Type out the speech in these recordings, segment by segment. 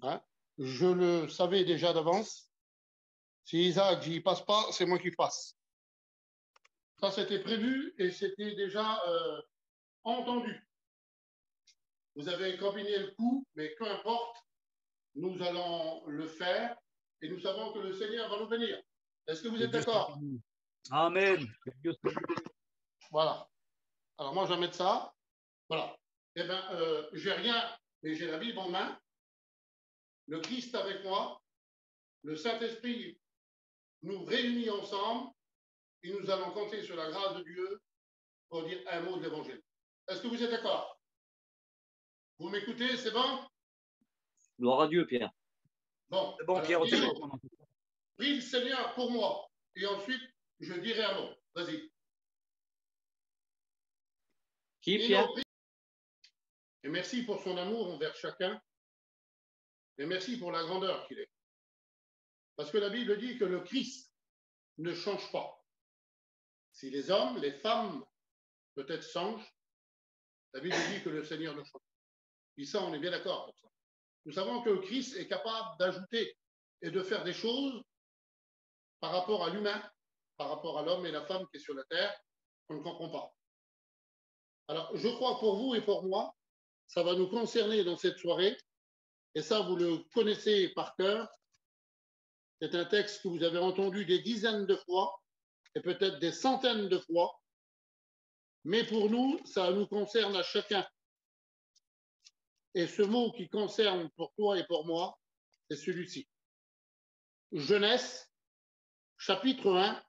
Hein. Je le savais déjà d'avance. Si Isaac n'y passe pas, c'est moi qui passe. Ça, c'était prévu et c'était déjà entendu. Vous avez combiné le coup, mais peu importe, nous allons le faire et nous savons que le Seigneur va nous bénir. Est-ce que vous Que êtes Dieu soit d'accord? béni. Amen. Que Dieu soit Voilà. Alors moi, je vais mettre ça. Voilà. Eh bien, j'ai rien, mais j'ai la Bible en main, le Christ avec moi, le Saint-Esprit nous réunit ensemble et nous allons compter sur la grâce de Dieu pour dire un mot de l'Évangile. Est-ce que vous êtes d'accord? Vous m'écoutez, c'est bon? Gloire à Dieu, Pierre. Bon, c'est bon, alors Pierre, on dis, t'écoute, mon enfant. prie le Seigneur pour moi et ensuite je dirai un mot. Vas-y. Qui, Nino, Pierre? prie. Et merci pour son amour envers chacun et merci pour la grandeur qu'il est. Parce que la Bible dit que le Christ ne change pas. Si les hommes, les femmes, peut-être changent, la Bible dit que le Seigneur ne change pas. Puis ça, on est bien d'accord pour ça. Nous savons que le Christ est capable d'ajouter et de faire des choses par rapport à l'humain, par rapport à l'homme et la femme qui est sur la terre, qu'on ne comprend pas. Alors, je crois que pour vous et pour moi, ça va nous concerner dans cette soirée, et ça, vous le connaissez par cœur. C'est un texte que vous avez entendu des dizaines de fois, et peut-être des centaines de fois, mais pour nous, ça nous concerne à chacun. Et ce mot qui concerne pour toi et pour moi, c'est celui-ci. Genèse, chapitre 1,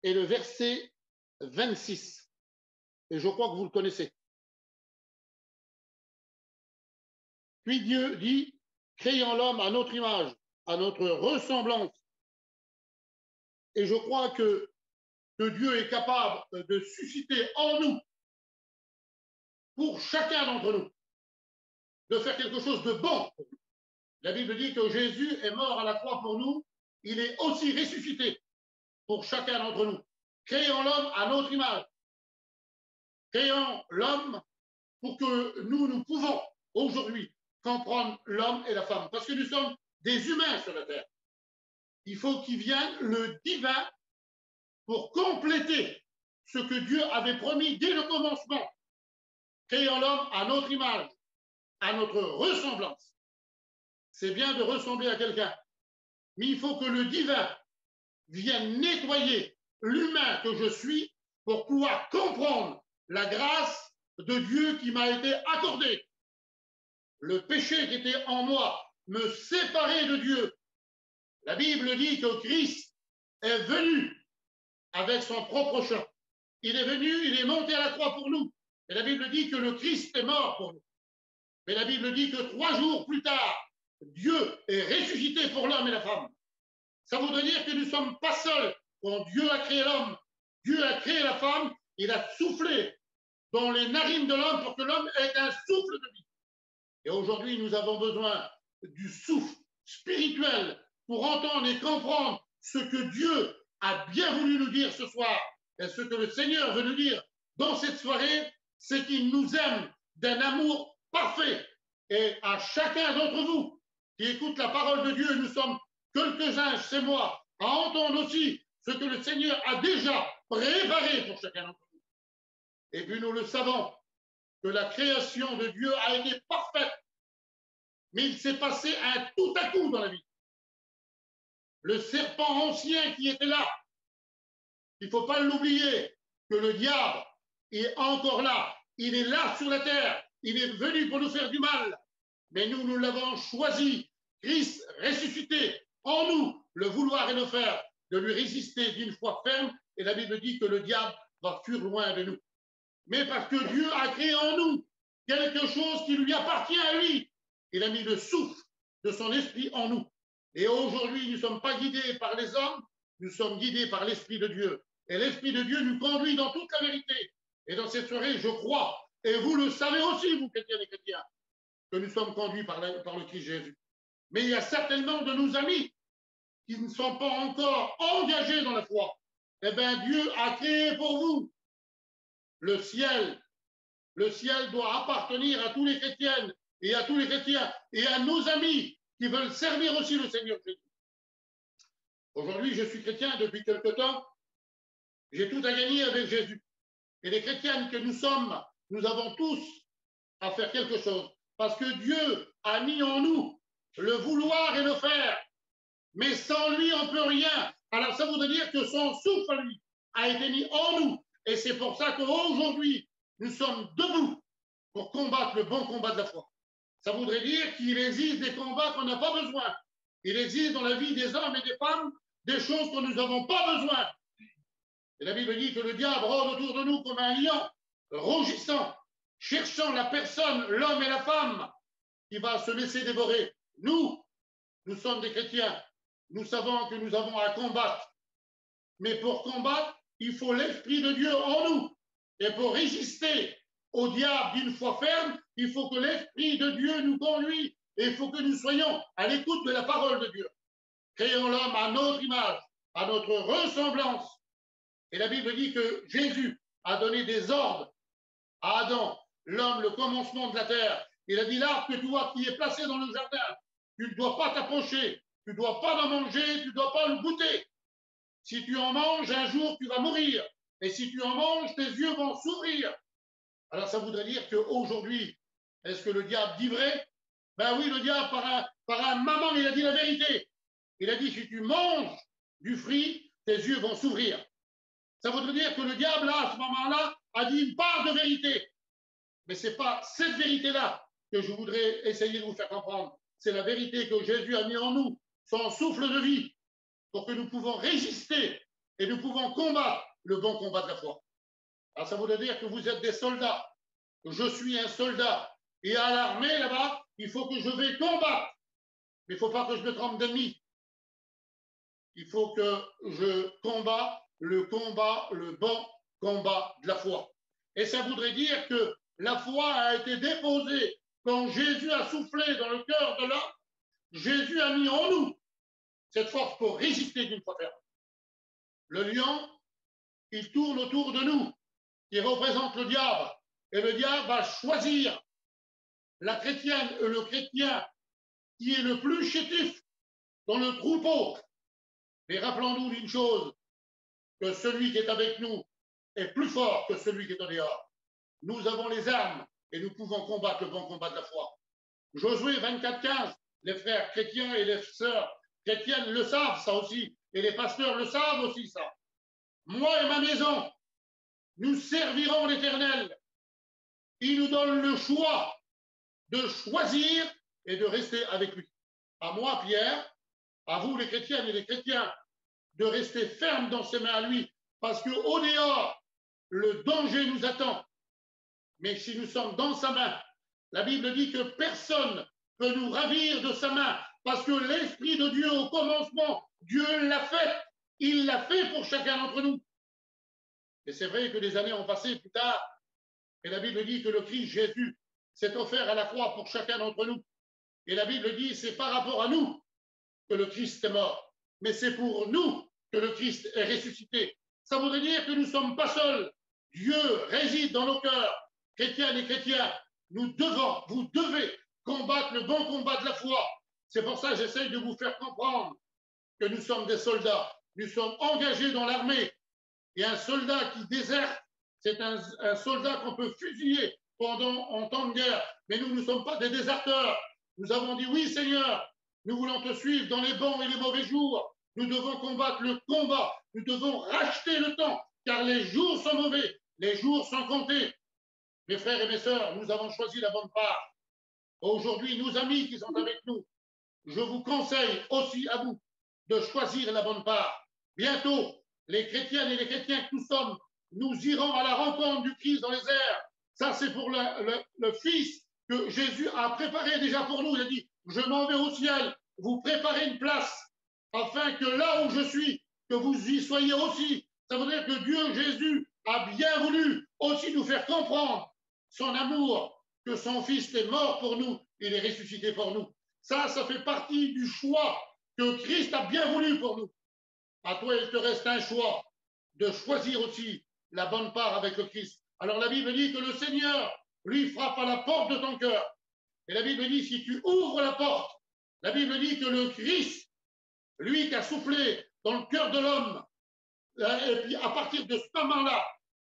et le verset 26. Et je crois que vous le connaissez. Puis Dieu dit, créons l'homme à notre image, à notre ressemblance. Et je crois que Dieu est capable de susciter en nous, pour chacun d'entre nous, de faire quelque chose de bon. La Bible dit que Jésus est mort à la croix pour nous, il est aussi ressuscité pour chacun d'entre nous. Créons l'homme à notre image. Créons l'homme pour que nous pouvons aujourd'hui comprendre l'homme et la femme, parce que nous sommes des humains sur la terre. Il faut qu'il vienne le divin pour compléter ce que Dieu avait promis dès le commencement. Créons l'homme à notre image, à notre ressemblance. C'est bien de ressembler à quelqu'un, mais il faut que le divin vienne nettoyer l'humain que je suis pour pouvoir comprendre la grâce de Dieu qui m'a été accordée. Le péché qui était en moi me séparait de Dieu. La Bible dit que Christ est venu avec son propre champ. Il est venu, il est monté à la croix pour nous. Et la Bible dit que le Christ est mort pour nous. Mais la Bible dit que 3 jours plus tard, Dieu est ressuscité pour l'homme et la femme. Ça voudrait dire que nous ne sommes pas seuls. Quand Dieu a créé l'homme, Dieu a créé la femme, il a soufflé dans les narines de l'homme pour que l'homme ait un souffle de vie. Et aujourd'hui, nous avons besoin du souffle spirituel pour entendre et comprendre ce que Dieu a bien voulu nous dire ce soir. Et ce que le Seigneur veut nous dire dans cette soirée, c'est qu'il nous aime d'un amour parfait. Et à chacun d'entre vous qui écoute la parole de Dieu, nous sommes quelques-uns chez moi à entendre aussi ce que le Seigneur a déjà préparé pour chacun d'entre nous. Et puis nous le savons, que la création de Dieu a été parfaite, mais il s'est passé un tout à coup dans la vie. Le serpent ancien qui était là, il ne faut pas l'oublier, que le diable est encore là. Il est là sur la terre. Il est venu pour nous faire du mal. Mais nous l'avons choisi. Christ ressuscité en nous, le vouloir et le faire, de lui résister d'une foi ferme. Et la Bible dit que le diable va fuir loin de nous. Mais parce que Dieu a créé en nous quelque chose qui lui appartient à lui. Il a mis le souffle de son esprit en nous. Et aujourd'hui, nous ne sommes pas guidés par les hommes, nous sommes guidés par l'Esprit de Dieu. Et l'Esprit de Dieu nous conduit dans toute la vérité. Et dans cette soirée, je crois, et vous le savez aussi, vous chrétiens et chrétiens, que nous sommes conduits par le Christ Jésus. Mais il y a certainement de nos amis qui ne sont pas encore engagés dans la foi. Eh bien, Dieu a créé pour vous le ciel. Le ciel doit appartenir à tous les chrétiennes et à tous les chrétiens et à nos amis qui veulent servir aussi le Seigneur Jésus. Aujourd'hui, je suis chrétien depuis quelque temps. J'ai tout à gagner avec Jésus. Et les chrétiennes que nous sommes, nous avons tous à faire quelque chose. Parce que Dieu a mis en nous le vouloir et le faire. Mais sans lui, on ne peut rien. Alors ça voudrait dire que son souffle, lui, a été mis en nous. Et c'est pour ça qu'aujourd'hui, nous sommes debout pour combattre le bon combat de la foi. Ça voudrait dire qu'il existe des combats qu'on n'a pas besoin. Il existe dans la vie des hommes et des femmes des choses que nous n'avons pas besoin. Et la Bible dit que le diable rôde autour de nous comme un lion, rougissant, cherchant la personne, l'homme et la femme, qui va se laisser dévorer. Nous sommes des chrétiens. Nous savons que nous avons à combattre. Mais pour combattre, il faut l'Esprit de Dieu en nous. Et pour résister au diable d'une foi ferme, il faut que l'Esprit de Dieu nous conduise. Et il faut que nous soyons à l'écoute de la parole de Dieu. Créons l'homme à notre image, à notre ressemblance. Et la Bible dit que Jésus a donné des ordres à Adam, l'homme, le commencement de la terre. Il a dit l'arbre que tu vois qui est placé dans le jardin, tu ne dois pas t'approcher, tu ne dois pas en manger, tu ne dois pas le goûter. Si tu en manges, un jour, tu vas mourir. Et si tu en manges, tes yeux vont s'ouvrir. Alors ça voudrait dire qu'aujourd'hui, est-ce que le diable dit vrai? Ben oui, le diable, par un maman, il a dit la vérité. Il a dit, si tu manges du fruit, tes yeux vont s'ouvrir. Ça voudrait dire que le diable, là, à ce moment-là, a dit une part de vérité. Mais ce n'est pas cette vérité-là que je voudrais essayer de vous faire comprendre. C'est la vérité que Jésus a mis en nous, son souffle de vie, pour que nous pouvons résister et nous pouvons combattre le bon combat de la foi. Alors ça voudrait dire que vous êtes des soldats. Je suis un soldat. Et à l'armée, là-bas, il faut que je vais combattre. Mais il ne faut pas que je me trompe d'ennemi. Il faut que je combat le bon combat de la foi. Et ça voudrait dire que la foi a été déposée quand Jésus a soufflé dans le cœur de l'homme. Jésus a mis en nous cette force pour résister d'une foi ferme. Le lion, il tourne autour de nous, il représente le diable. Et le diable va choisir la chrétienne et le chrétien qui est le plus chétif dans le troupeau. Mais rappelons-nous d'une chose, que celui qui est avec nous est plus fort que celui qui est au dehors. Nous avons les armes et nous pouvons combattre le bon combat de la foi. Josué 24-15, les frères chrétiens et les sœurs chrétiennes le savent, ça aussi, et les pasteurs le savent aussi, ça. Moi et ma maison, nous servirons l'Éternel. Il nous donne le choix de choisir et de rester avec lui. À moi, Pierre, à vous, les chrétiennes et les chrétiens, de rester fermes dans ses mains à lui, parce qu'au dehors, le danger nous attend. Mais si nous sommes dans sa main, la Bible dit que personne ne peut nous ravir de sa main, parce que l'Esprit de Dieu, au commencement, Dieu l'a fait. Il l'a fait pour chacun d'entre nous. Et c'est vrai que des années ont passé plus tard, et la Bible dit que le Christ Jésus s'est offert à la croix pour chacun d'entre nous. Et la Bible dit, c'est par rapport à nous que le Christ est mort, mais c'est pour nous que le Christ est ressuscité. Ça voudrait dire que nous ne sommes pas seuls. Dieu réside dans nos cœurs, chrétiennes et chrétiens. Vous devez combattre le bon combat de la foi. C'est pour ça que j'essaye de vous faire comprendre que nous sommes des soldats. Nous sommes engagés dans l'armée. Et un soldat qui déserte, c'est un soldat qu'on peut fusiller en temps de guerre. Mais nous ne sommes pas des déserteurs. Nous avons dit, oui Seigneur, nous voulons te suivre dans les bons et les mauvais jours. Nous devons combattre le combat. Nous devons racheter le temps, car les jours sont mauvais, les jours sont comptés. Mes frères et mes sœurs, nous avons choisi la bonne part. Aujourd'hui, nos amis qui sont avec nous, je vous conseille aussi à vous de choisir la bonne part. Bientôt, les chrétiennes et les chrétiens que nous sommes, nous irons à la rencontre du Christ dans les airs. Ça, c'est pour le Fils que Jésus a préparé déjà pour nous. Il a dit, je m'en vais au ciel, vous préparez une place, afin que là où je suis, que vous y soyez aussi. Ça veut dire que Dieu, Jésus, a bien voulu aussi nous faire comprendre son amour, que son Fils est mort pour nous, il est ressuscité pour nous. Ça fait partie du choix que Christ a bien voulu pour nous. À toi, il te reste un choix de choisir aussi la bonne part avec le Christ. Alors la Bible dit que le Seigneur, lui, frappe à la porte de ton cœur. Et la Bible dit, si tu ouvres la porte, la Bible dit que le Christ, lui qui a soufflé dans le cœur de l'homme, et puis à partir de ce moment-là,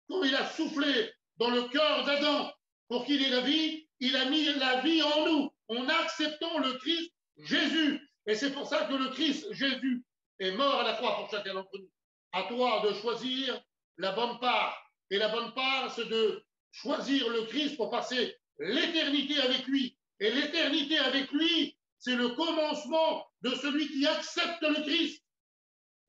quand il a soufflé dans le cœur d'Adam pour qu'il ait la vie, il a mis la vie en nous. En acceptant le Christ Jésus. Et c'est pour ça que le Christ Jésus est mort à la croix pour chacun d'entre nous. À toi de choisir la bonne part. Et la bonne part, c'est de choisir le Christ pour passer l'éternité avec lui. Et l'éternité avec lui, c'est le commencement de celui qui accepte le Christ.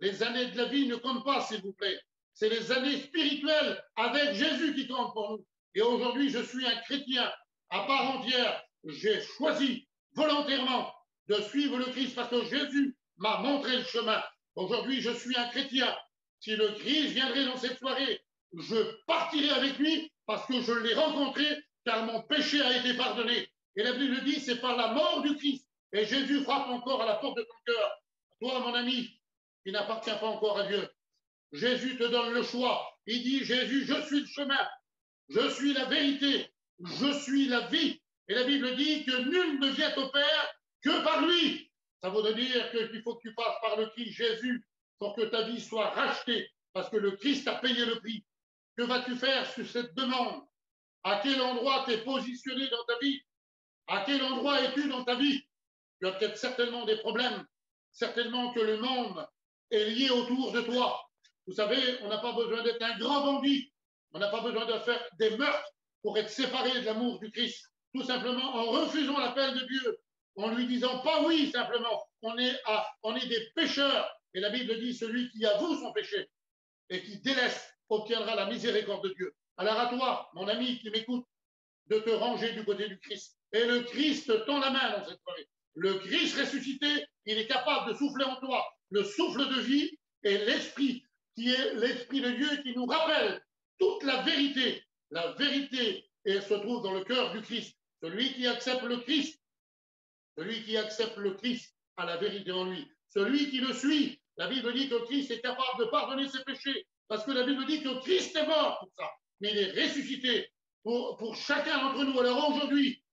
Les années de la vie ne comptent pas, s'il vous plaît. C'est les années spirituelles avec Jésus qui comptent pour nous. Et aujourd'hui, je suis un chrétien à part entière. J'ai choisi volontairement de suivre le Christ parce que Jésus m'a montré le chemin. Aujourd'hui, je suis un chrétien. Si le Christ viendrait dans cette soirée, je partirai avec lui parce que je l'ai rencontré car mon péché a été pardonné. Et la Bible dit, c'est par la mort du Christ. Et Jésus frappe encore à la porte de ton cœur. Toi, mon ami, qui n'appartient pas encore à Dieu, Jésus te donne le choix. Il dit, Jésus, je suis le chemin, je suis la vérité, je suis la vie. Et la Bible dit que nul ne vient au Père que par lui. Ça veut dire qu'il faut que tu passes par le Christ Jésus pour que ta vie soit rachetée, parce que le Christ a payé le prix. Que vas-tu faire sur cette demande? À quel endroit t'es positionné dans ta vie? À quel endroit es-tu dans ta vie? Tu as peut-être certainement des problèmes, certainement que le monde est lié autour de toi. Vous savez, on n'a pas besoin d'être un grand bandit, on n'a pas besoin de faire des meurtres pour être séparé de l'amour du Christ. Tout simplement en refusant l'appel de Dieu, en lui disant pas oui simplement. On est des pécheurs. Et la Bible dit, celui qui avoue son péché et qui délaisse obtiendra la miséricorde de Dieu. Alors à toi, mon ami qui m'écoute, de te ranger du côté du Christ. Et le Christ tend la main dans cette soirée. Le Christ ressuscité, il est capable de souffler en toi le souffle de vie et l'esprit qui est l'esprit de Dieu qui nous rappelle toute la vérité. La vérité se trouve dans le cœur du Christ. Celui qui accepte le Christ a la vérité en lui. Celui qui le suit, la Bible dit que Christ est capable de pardonner ses péchés. Parce que la Bible dit que Christ est mort pour ça. Mais il est ressuscité pour chacun d'entre nous. Alors aujourd'hui,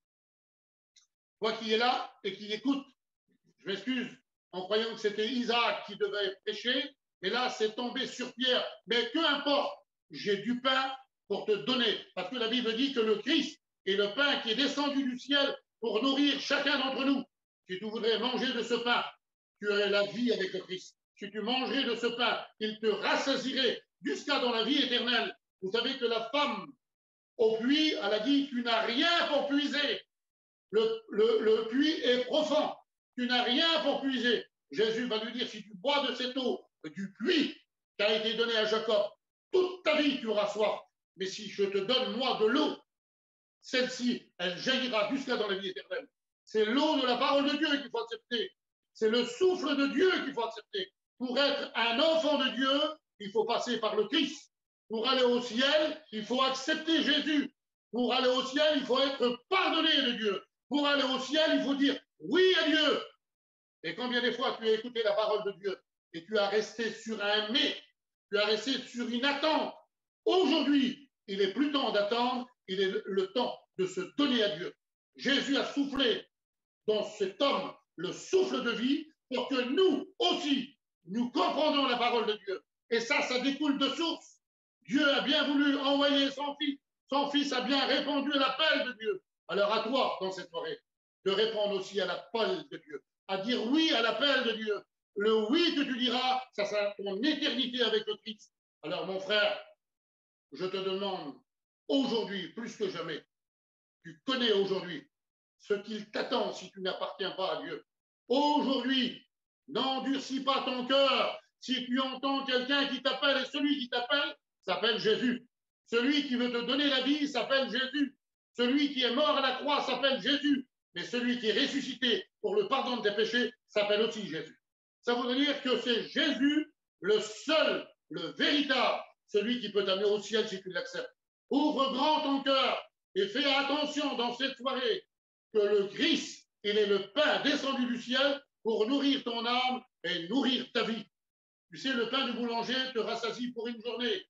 toi qui es là et qui écoute, je m'excuse en croyant que c'était Isaac qui devait prêcher, mais là c'est tombé sur Pierre. Mais peu importe, j'ai du pain pour te donner, parce que la Bible dit que le Christ est le pain qui est descendu du ciel pour nourrir chacun d'entre nous. Si tu voudrais manger de ce pain, tu aurais la vie avec le Christ. Si tu mangerais de ce pain, il te rassasirait jusqu'à dans la vie éternelle. Vous savez que la femme au puits, elle a dit, tu n'as rien pour puiser. Le puits est profond. Tu n'as rien pour puiser. Jésus va lui dire, si tu bois de cette eau du puits qui a été donné à Jacob, toute ta vie tu auras soif. Mais si je te donne moi de l'eau, celle-ci, elle jaillira jusqu'à dans la vie éternelle. C'est l'eau de la parole de Dieu qu'il faut accepter. C'est le souffle de Dieu qu'il faut accepter. Pour être un enfant de Dieu, il faut passer par le Christ. Pour aller au ciel, il faut accepter Jésus. Pour aller au ciel, il faut être pardonné de Dieu. Pour aller au ciel, il faut dire oui à Dieu. Et combien de fois tu as écouté la parole de Dieu et tu as resté sur un mais, tu as resté sur une attente. Aujourd'hui, il est plus temps d'attendre, il est le temps de se donner à Dieu. Jésus a soufflé dans cet homme le souffle de vie pour que nous aussi, nous comprenions la parole de Dieu. Et ça découle de source. Dieu a bien voulu envoyer son Fils. Son Fils a bien répondu à l'appel de Dieu. Alors à toi, dans cette soirée, de répondre aussi à l'appel de Dieu, à dire oui à l'appel de Dieu. Le oui que tu diras, ça sera ton éternité avec le Christ. Alors mon frère, je te demande aujourd'hui, plus que jamais, tu connais aujourd'hui ce qu'il t'attend si tu n'appartiens pas à Dieu. Aujourd'hui, n'endurcis pas ton cœur si tu entends quelqu'un qui t'appelle, et celui qui t'appelle s'appelle Jésus. Celui qui veut te donner la vie s'appelle Jésus. Celui qui est mort à la croix s'appelle Jésus. Mais celui qui est ressuscité pour le pardon de tes péchés s'appelle aussi Jésus. Ça veut dire que c'est Jésus, le seul, le véritable, celui qui peut t'amener au ciel si tu l'acceptes. Ouvre grand ton cœur et fais attention dans cette soirée que le Christ, il est le pain descendu du ciel pour nourrir ton âme et nourrir ta vie. Tu sais, le pain du boulanger te rassasie pour une journée,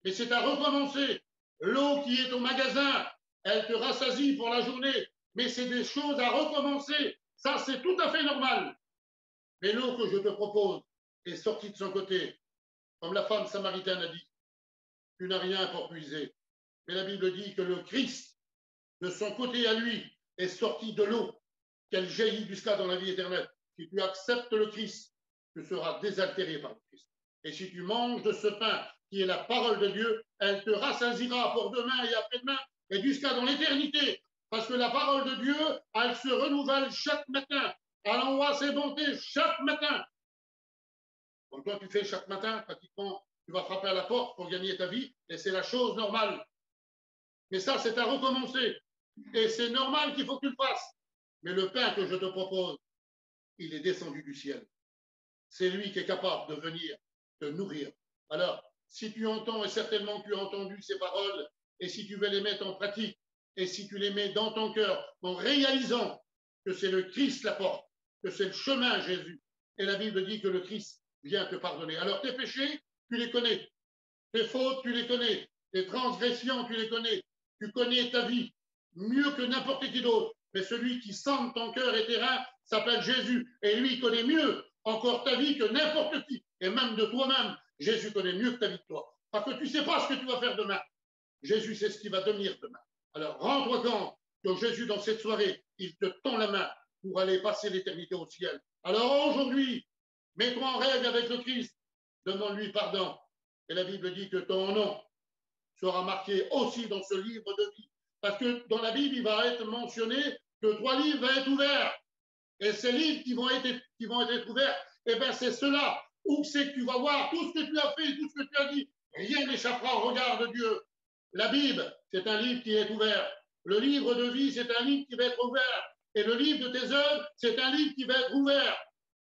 mais c'est à recommencer. L'eau qui est au magasin, elle te rassasie pour la journée, mais c'est des choses à recommencer. Ça, c'est tout à fait normal. Mais l'eau que je te propose est sortie de son côté. Comme la femme samaritaine a dit, tu n'as rien pour puiser. Mais la Bible dit que le Christ, de son côté à lui, est sorti de l'eau, qu'elle jaillit jusqu'à dans la vie éternelle. Si tu acceptes le Christ, tu seras désaltéré par le Christ. Et si tu manges de ce pain qui est la parole de Dieu, elle te rassasiera pour demain et après-demain et jusqu'à dans l'éternité. Parce que la parole de Dieu, elle se renouvelle chaque matin. Elle envoie ses bontés chaque matin. Comme toi, tu fais chaque matin, pratiquement, tu vas frapper à la porte pour gagner ta vie, et c'est la chose normale. Mais ça, c'est à recommencer. Et c'est normal qu'il faut que tu le fasses. Mais le pain que je te propose, il est descendu du ciel. C'est lui qui est capable de venir te nourrir. Alors, si tu entends, et certainement que tu as entendu ces paroles, et si tu veux les mettre en pratique, et si tu les mets dans ton cœur, en réalisant que c'est le Christ la porte, que c'est le chemin Jésus, et la Bible dit que le Christ vient te pardonner. Alors tes péchés, tu les connais. Tes fautes, tu les connais. Tes transgressions, tu les connais. Tu connais ta vie mieux que n'importe qui d'autre. Mais celui qui sent ton cœur et tes reins s'appelle Jésus. Et lui, il connaît mieux encore ta vie que n'importe qui. Et même de toi-même, Jésus connaît mieux que ta vie de toi. Parce que tu ne sais pas ce que tu vas faire demain. Jésus sait ce qui va devenir demain. Alors, rends-toi compte que Jésus, dans cette soirée, il te tend la main pour aller passer l'éternité au ciel. Alors aujourd'hui, mets-toi en règle avec le Christ. Demande-lui pardon. Et la Bible dit que ton nom sera marqué aussi dans ce livre de vie. Parce que dans la Bible, il va être mentionné que 3 livres vont être ouverts. Et ces livres qui vont être ouverts, eh bien, c'est cela. Où c'est que tu vas voir tout ce que tu as fait, tout ce que tu as dit. Rien n'échappera au regard de Dieu. La Bible, c'est un livre qui est ouvert. Le livre de vie, c'est un livre qui va être ouvert. Et le livre de tes œuvres, c'est un livre qui va être ouvert.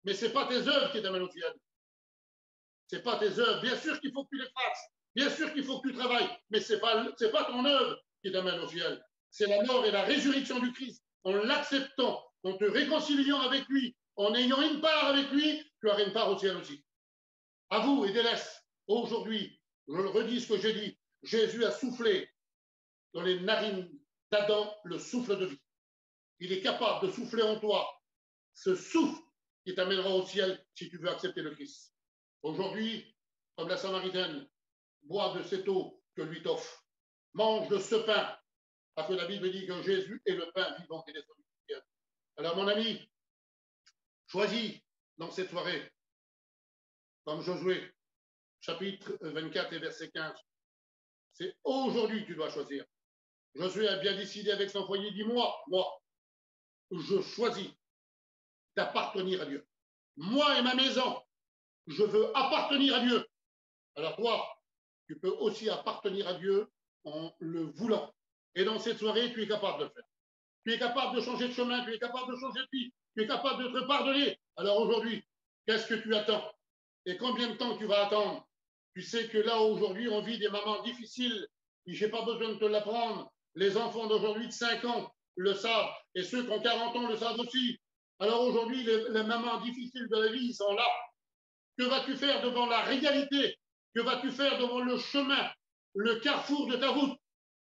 Mais ce n'est pas tes œuvres qui t'amènent au ciel. Ce n'est pas tes œuvres. Bien sûr qu'il faut que tu les fasses. Bien sûr qu'il faut que tu travailles. Mais ce n'est pas ton œuvre qui t'amène au ciel. C'est la mort et la résurrection du Christ. En l'acceptant, en te réconciliant avec lui, en ayant une part avec lui, tu auras une part au ciel aussi. À vous et délaisse. Aujourd'hui, je le redis ce que j'ai dit, Jésus a soufflé dans les narines d'Adam le souffle de vie. Il est capable de souffler en toi ce souffle qui t'amènera au ciel si tu veux accepter le Christ. Aujourd'hui, comme la Samaritaine, bois de cette eau que lui t'offre. Mange de ce pain, parce que la Bible dit que Jésus est le pain vivant qui descend du ciel. Alors, mon ami, choisis dans cette soirée, comme Josué, chapitre 24 et verset 15. C'est aujourd'hui que tu dois choisir. Josué a bien décidé avec son foyer, dit moi, je choisis d'appartenir à Dieu. Moi et ma maison, je veux appartenir à Dieu. Alors toi, tu peux aussi appartenir à Dieu en le voulant. Et dans cette soirée, tu es capable de le faire. Tu es capable de changer de chemin, tu es capable de changer de vie, tu es capable de te pardonner. Alors aujourd'hui, qu'est-ce que tu attends? Et combien de temps tu vas attendre? Tu sais que là, aujourd'hui, on vit des moments difficiles. Et je n'ai pas besoin de te l'apprendre. Les enfants d'aujourd'hui de 5 ans le savent. Et ceux qui ont 40 ans le savent aussi. Alors aujourd'hui, les moments difficiles de la vie sont là. Que vas-tu faire devant la réalité? Que vas-tu faire devant le chemin, le carrefour de ta route?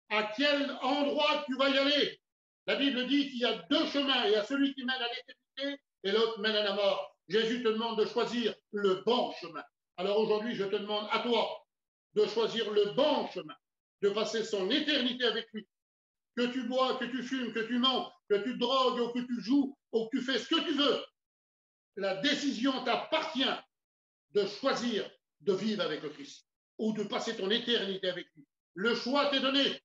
À quel endroit tu vas y aller? La Bible dit qu'il y a 2 chemins. Il y a celui qui mène à l'éternité et l'autre mène à la mort. Jésus te demande de choisir le bon chemin. Alors aujourd'hui, je te demande à toi de choisir le bon chemin, de passer son éternité avec lui. Que tu bois, que tu fumes, que tu mens, que tu drogues ou que tu joues ou que tu fais ce que tu veux. La décision t'appartient de choisir de vivre avec le Christ ou de passer ton éternité avec lui. Le choix t'est donné.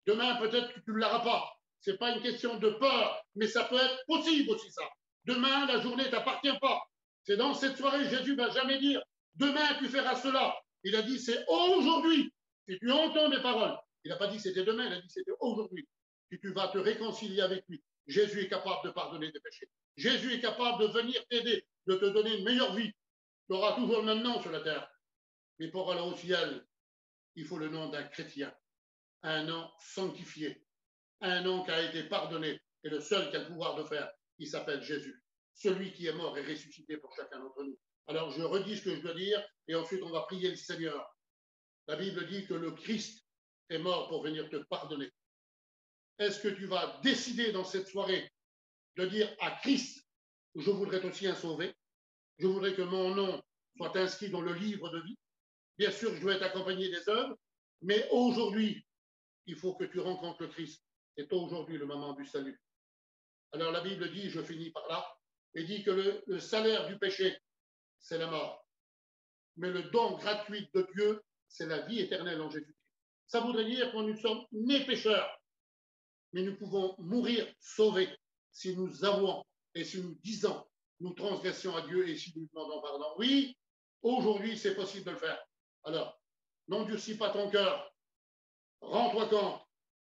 Demain, peut-être que tu ne l'auras pas. Ce n'est pas une question de peur, mais ça peut être possible aussi, ça. Demain, la journée ne t'appartient pas. C'est dans cette soirée, Jésus ne va jamais dire demain, tu feras cela. Il a dit c'est aujourd'hui. Si tu entends mes paroles, il n'a pas dit c'était demain, il a dit c'était aujourd'hui. Si tu vas te réconcilier avec lui, Jésus est capable de pardonner tes péchés. Jésus est capable de venir t'aider, de te donner une meilleure vie. Tu auras toujours le même nom sur la terre. Mais pour aller au ciel, il faut le nom d'un chrétien, un nom sanctifié, un nom qui a été pardonné, et le seul qui a le pouvoir de faire, il s'appelle Jésus, celui qui est mort et ressuscité pour chacun d'entre nous. Alors je redis ce que je dois dire, et ensuite on va prier le Seigneur. La Bible dit que le Christ est mort pour venir te pardonner. est-ce que tu vas décider dans cette soirée de dire à Christ, je voudrais aussi un sauvé, je voudrais que mon nom soit inscrit dans le livre de vie. Bien sûr, je dois être accompagné des œuvres, mais aujourd'hui, il faut que tu rencontres le Christ. C'est aujourd'hui le moment du salut. Alors la Bible dit, je finis par là, et dit que le salaire du péché, c'est la mort. Mais le don gratuit de Dieu, c'est la vie éternelle en Jésus-Christ. Ça voudrait dire que nous sommes nés pécheurs, mais nous pouvons mourir sauvés si nous avouons et si nous disons nous transgressions à Dieu et si nous demandons pardon. Oui, aujourd'hui, c'est possible de le faire. Alors, n'endurcis pas ton cœur. Rends-toi compte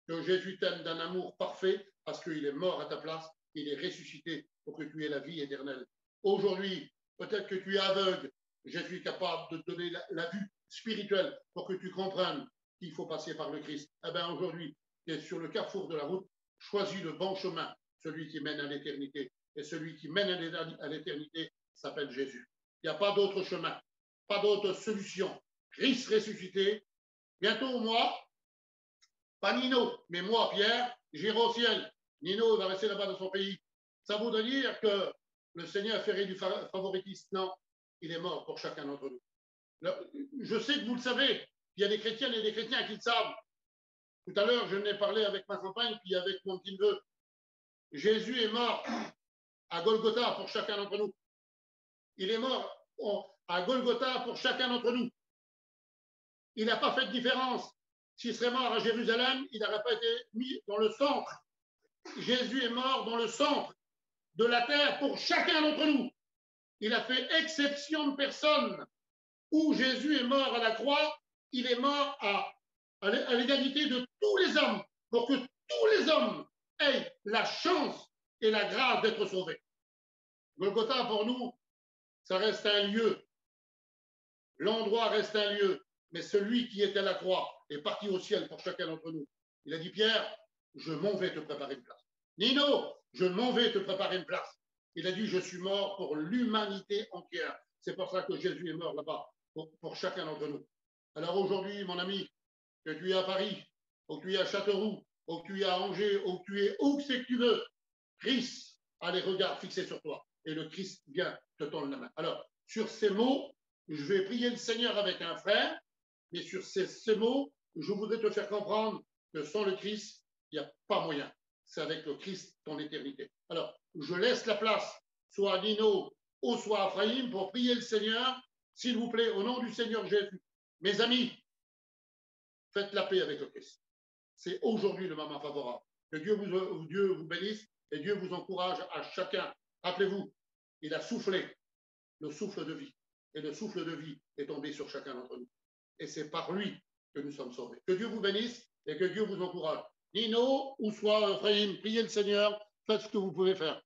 que Jésus t'aime d'un amour parfait parce qu'il est mort à ta place, il est ressuscité pour que tu aies la vie éternelle. Aujourd'hui, peut-être que tu es aveugle. Jésus est capable de te donner la vue spirituelle pour que tu comprennes qu'il faut passer par le Christ. Eh bien, aujourd'hui, tu es sur le carrefour de la route, choisis le bon chemin, celui qui mène à l'éternité. Et celui qui mène à l'éternité s'appelle Jésus. Il n'y a pas d'autre chemin, pas d'autre solution. Christ ressuscité, bientôt moi, pas Nino, mais moi, Pierre, j'irai au ciel. Nino va rester là-bas dans son pays. Ça voudrait dire que le Seigneur ferait du favoritisme. Non, il est mort pour chacun d'entre nous. Je sais que vous le savez, il y a des chrétiennes et des chrétiens qui le savent. Tout à l'heure, je n'ai parlé avec ma compagne, puis avec mon petit neveu. Jésus est mort à Golgotha pour chacun d'entre nous. Il est mort à Golgotha pour chacun d'entre nous. Il n'a pas fait de différence. S'il serait mort à Jérusalem, il n'aurait pas été mis dans le centre. Jésus est mort dans le centre de la terre pour chacun d'entre nous. Il a fait exception de personne. Où Jésus est mort à la croix, il est mort à l'égalité de tous les hommes, pour que tous les hommes aient la chance et la grâce d'être sauvés. Golgotha, pour nous, ça reste un lieu. L'endroit reste un lieu. Mais celui qui est à la croix est parti au ciel pour chacun d'entre nous. Il a dit, Pierre, je m'en vais te préparer une place. Nino, je m'en vais te préparer une place. Il a dit, je suis mort pour l'humanité entière. C'est pour ça que Jésus est mort là-bas, pour chacun d'entre nous. Alors aujourd'hui, mon ami, que tu es à Paris, ou que tu es à Châteauroux, ou que tu es à Angers, ou que tu es où que c'est que tu veux, Christ a les regards fixés sur toi. Et le Christ vient te tendre la main. Alors, sur ces mots, je vais prier le Seigneur avec un frère, mais sur ces mots, je voudrais te faire comprendre que sans le Christ, il n'y a pas moyen. C'est avec le Christ ton éternité. Alors, je laisse la place soit à Nino ou soit à Ephraïm pour prier le Seigneur, s'il vous plaît, au nom du Seigneur Jésus. Mes amis, faites la paix avec le Christ. C'est aujourd'hui le moment favorable. Que Dieu vous bénisse et Dieu vous encourage à chacun. Rappelez-vous, il a soufflé le souffle de vie. Et le souffle de vie est tombé sur chacun d'entre nous. Et c'est par lui que nous sommes sauvés. Que Dieu vous bénisse et que Dieu vous encourage. Nino ou soit Ephraïm, priez le Seigneur, faites ce que vous pouvez faire.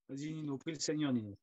Vas-y, Nino, prie le Seigneur, Nino.